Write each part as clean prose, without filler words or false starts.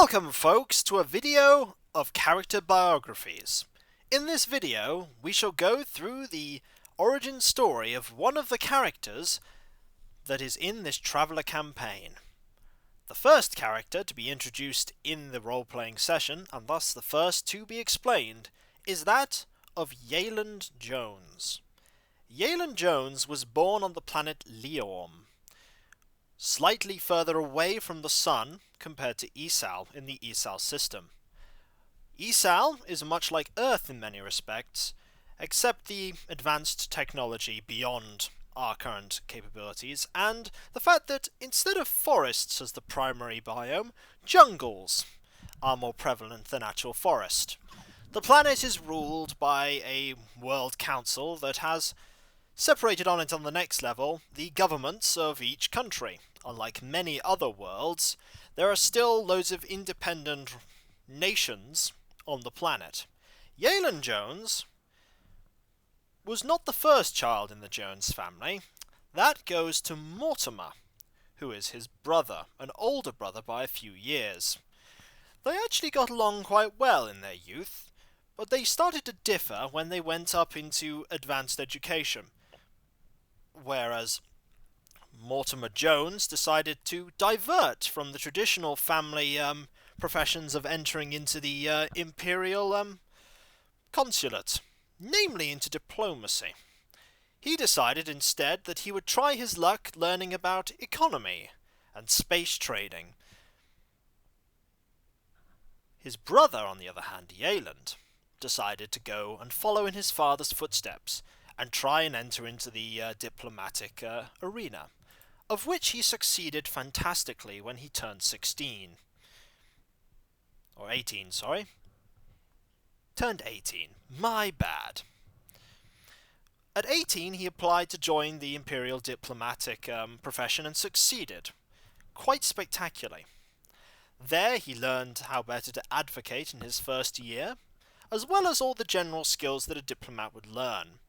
Welcome folks to a video of character biographies. In this video we shall go through the origin story of one of the characters that is in this Traveller campaign. The first character to be introduced in the role-playing session, and thus the first to be explained, is that of Yeland Jones. Yeland Jones was born on the planet Leorm, slightly further away from the Sun compared to Esal in the Esal system. Esal is much like Earth in many respects, except the advanced technology beyond our current capabilities, and the fact that instead of forests as the primary biome, jungles are more prevalent than actual forest. The planet is ruled by a world council that has separated on it on the next level the governments of each country. Unlike many other worlds, there are still loads of independent nations on the planet. Yeland Jones was not the first child in the Jones family. That goes to Mortimer, who is his brother, an older brother by a few years. They actually got along quite well in their youth, but they started to differ when they went up into advanced education, whereas Mortimer Jones decided to divert from the traditional family professions of entering into the imperial consulate, namely into diplomacy. He decided instead that he would try his luck learning about economy and space trading. His brother, on the other hand, Yeland, decided to go and follow in his father's footsteps and try and enter into the diplomatic arena, of which he succeeded fantastically when he turned 16. Or 18, sorry. Turned 18. My bad. At 18 he applied to join the imperial diplomatic profession and succeeded, quite spectacularly. There he learned how better to advocate in his first year, as well as all the general skills that a diplomat would learn.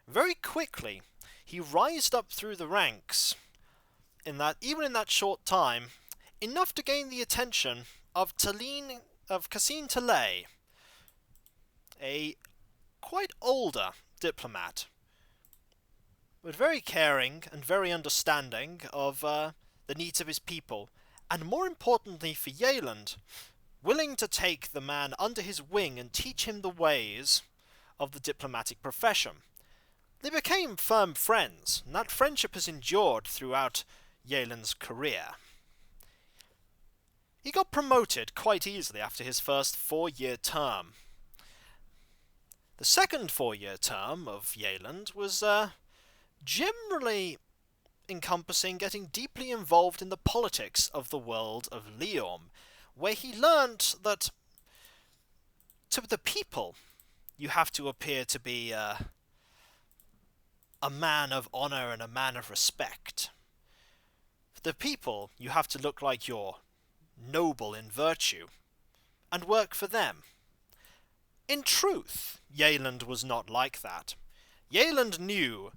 Very quickly he rised up through the ranks, even in that short time, enough to gain the attention of Cassin Talay, a quite older diplomat, but very caring and very understanding of the needs of his people, and more importantly for Yeland, willing to take the man under his wing and teach him the ways of the diplomatic profession. They became firm friends, and that friendship has endured throughout Yeland's career. He got promoted quite easily after his first 4-year term. The second 4-year term of Yeland was generally encompassing getting deeply involved in the politics of the world of Leorm, where he learnt that to the people you have to appear to be a man of honour and a man of respect. For the people, you have to look like you're noble in virtue, and work for them. In truth, Yeland was not like that. Yeland knew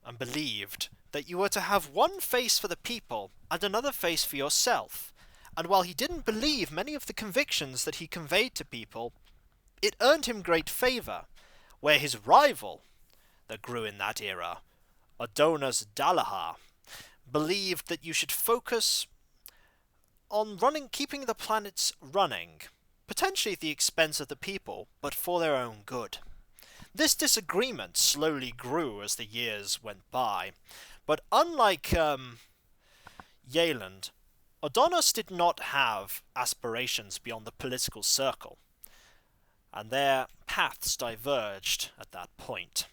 and believed that you were to have one face for the people and another face for yourself, and while he didn't believe many of the convictions that he conveyed to people, it earned him great favour, where his rival that grew in that era, Adonis Dalahar, believed that you should focus on keeping the planets running, potentially at the expense of the people, but for their own good. This disagreement slowly grew as the years went by, but unlike Yeland, Adonis did not have aspirations beyond the political circle, and their paths diverged at that point.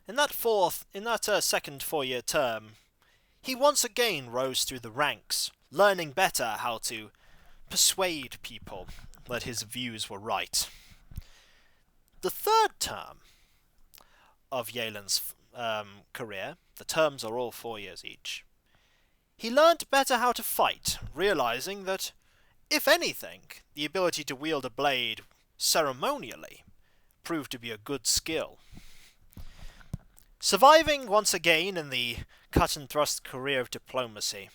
In that second 4-year term, he once again rose through the ranks, learning better how to persuade people that his views were right. The third term of Yeland's career, the terms are all 4 years each, he learnt better how to fight, realizing that, if anything, the ability to wield a blade ceremonially proved to be a good skill. Surviving once again in the cut-and-thrust career of diplomacy,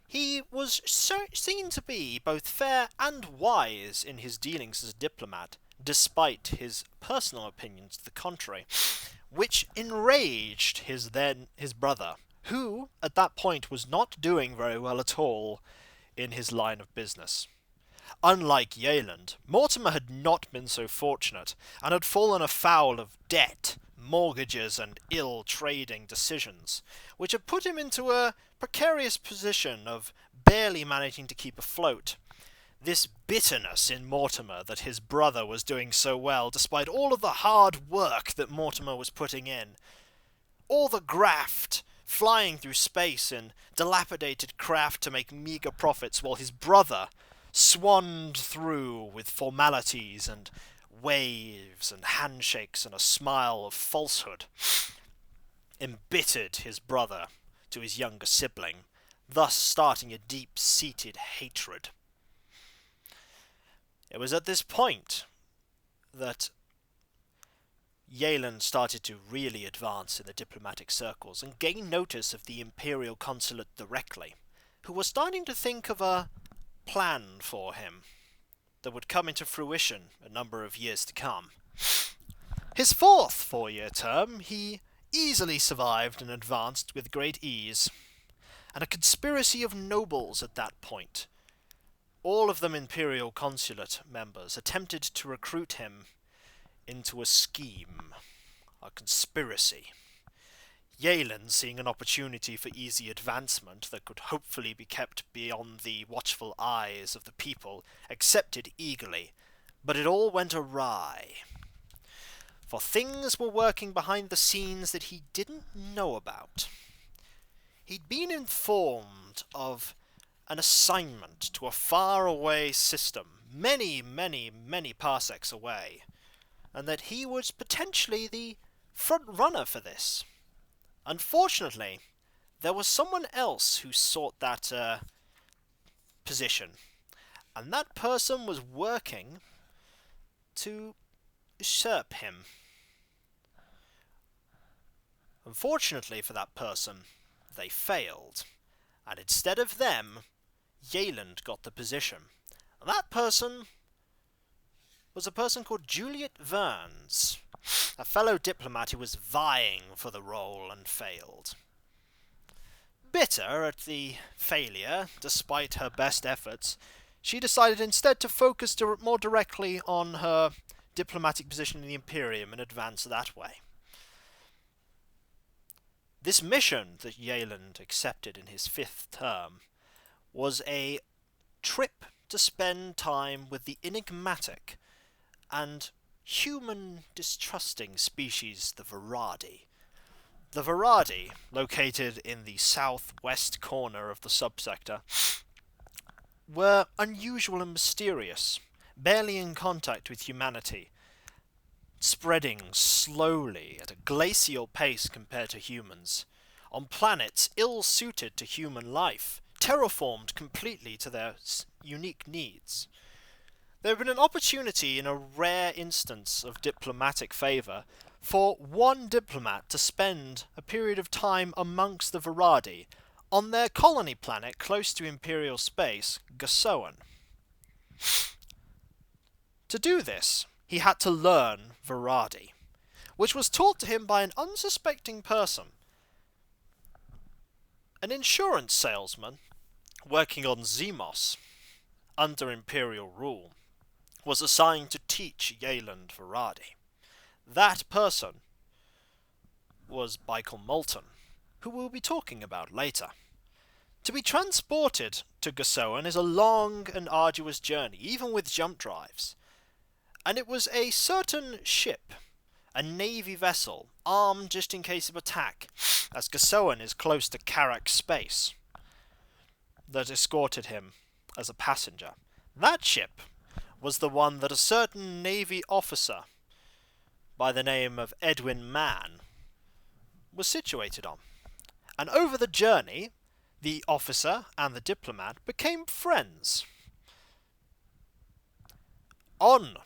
He was seen to be both fair and wise in his dealings as a diplomat, despite his personal opinions to the contrary, which enraged his brother, who at that point was not doing very well at all in his line of business. Unlike Yeland, Mortimer had not been so fortunate, and had fallen afoul of debt, mortgages, and ill trading decisions, which had put him into a precarious position of barely managing to keep afloat. This bitterness in Mortimer that his brother was doing so well, despite all of the hard work that Mortimer was putting in, all the graft, flying through space in dilapidated craft to make meager profits, while his brother swanned through with formalities and waves and handshakes and a smile of falsehood, embittered his brother to his younger sibling, thus starting a deep-seated hatred. It was at this point that Yeland started to really advance in the diplomatic circles and gain notice of the Imperial Consulate directly, who was starting to think of a plan for him that would come into fruition a number of years to come. His fourth 4-year term he easily survived and advanced with great ease, and a conspiracy of nobles at that point, all of them Imperial Consulate members, attempted to recruit him into a scheme, a conspiracy. Yeland, seeing an opportunity for easy advancement that could hopefully be kept beyond the watchful eyes of the people, accepted eagerly, but it all went awry. For things were working behind the scenes that he didn't know about. He'd been informed of an assignment to a faraway system, many parsecs away, and that he was potentially the front runner for this. Unfortunately, there was someone else who sought that position, and that person was working to usurp him. Unfortunately for that person, they failed, and instead of them, Yeland got the position. And that person was a person called Juliet Verns, a fellow diplomat who was vying for the role and failed. Bitter at the failure, despite her best efforts, she decided instead to focus more directly on her diplomatic position in the Imperium and advance that way. This mission that Yeland accepted in his 5th term was a trip to spend time with the enigmatic and human-distrusting species, the Viradi. The Viradi, located in the southwest corner of the subsector, were unusual and mysterious, barely in contact with humanity, spreading slowly at a glacial pace compared to humans, on planets ill-suited to human life, terraformed completely to their unique needs. There had been an opportunity in a rare instance of diplomatic favour for one diplomat to spend a period of time amongst the Viradi on their colony planet close to Imperial space, Gasoan. To do this, he had to learn Viradi, which was taught to him by an unsuspecting person. An insurance salesman working on Zemos under Imperial rule was assigned to teach Yeland Viradi. That person was Michael Moulton, who we'll be talking about later. To be transported to Gasoan is a long and arduous journey, even with jump drives. And it was a certain ship, a navy vessel, armed just in case of attack, as Gasoan is close to Karak space, that escorted him as a passenger. That ship was the one that a certain navy officer by the name of Edwin Mann was situated on. And over the journey, the officer and the diplomat became friends. On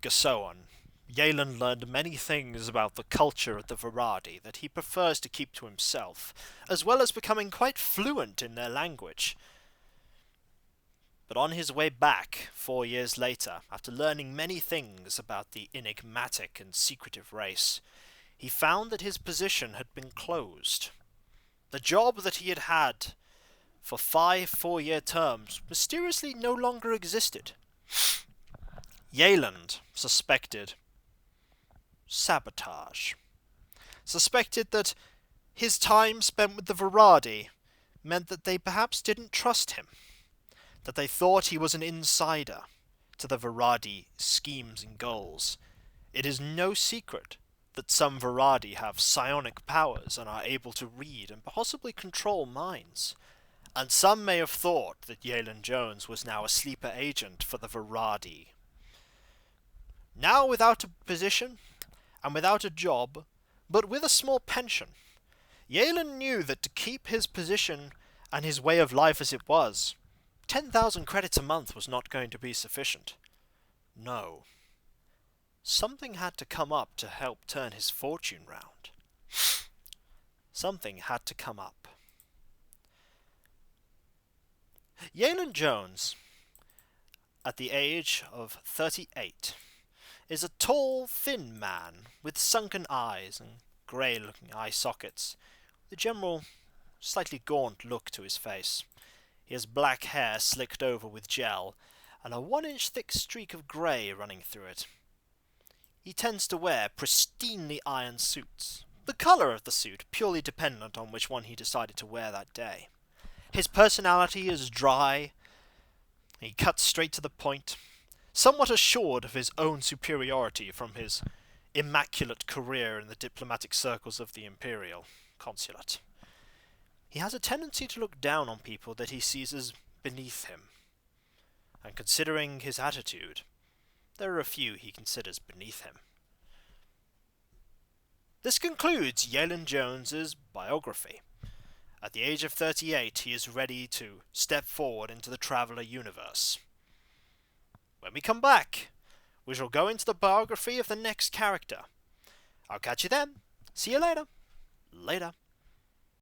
Gasoan, Yeland learned many things about the culture of the Viradi that he prefers to keep to himself, as well as becoming quite fluent in their language. But on his way back, 4 years later, after learning many things about the enigmatic and secretive race, he found that his position had been closed. The job that he had had for 5 4-year terms mysteriously no longer existed. Yeland suspected sabotage. Suspected that his time spent with the Viradi meant that they perhaps didn't trust him, that they thought he was an insider to the Viradi schemes and goals. It is no secret that some Viradi have psionic powers and are able to read and possibly control minds, and some may have thought that Yeland Jones was now a sleeper agent for the Viradi. Now without a position, and without a job, but with a small pension, Yeland knew that to keep his position and his way of life as it was, 10,000 credits a month was not going to be sufficient. No. Something had to come up to help turn his fortune round. Something had to come up. Yeland Jones, at the age of 38, is a tall, thin man with sunken eyes and grey-looking eye sockets, with a general, slightly gaunt look to his face. He has black hair slicked over with gel, and a 1-inch thick streak of grey running through it. He tends to wear pristinely ironed suits, the colour of the suit purely dependent on which one he decided to wear that day. His personality is dry. He cuts straight to the point, somewhat assured of his own superiority from his immaculate career in the diplomatic circles of the Imperial Consulate. He has a tendency to look down on people that he sees as beneath him, and considering his attitude, there are a few he considers beneath him. This concludes Yeland Jones's biography. At the age of 38, he is ready to step forward into the Traveller universe. When we come back, we shall go into the biography of the next character. I'll catch you then. See you later. Later.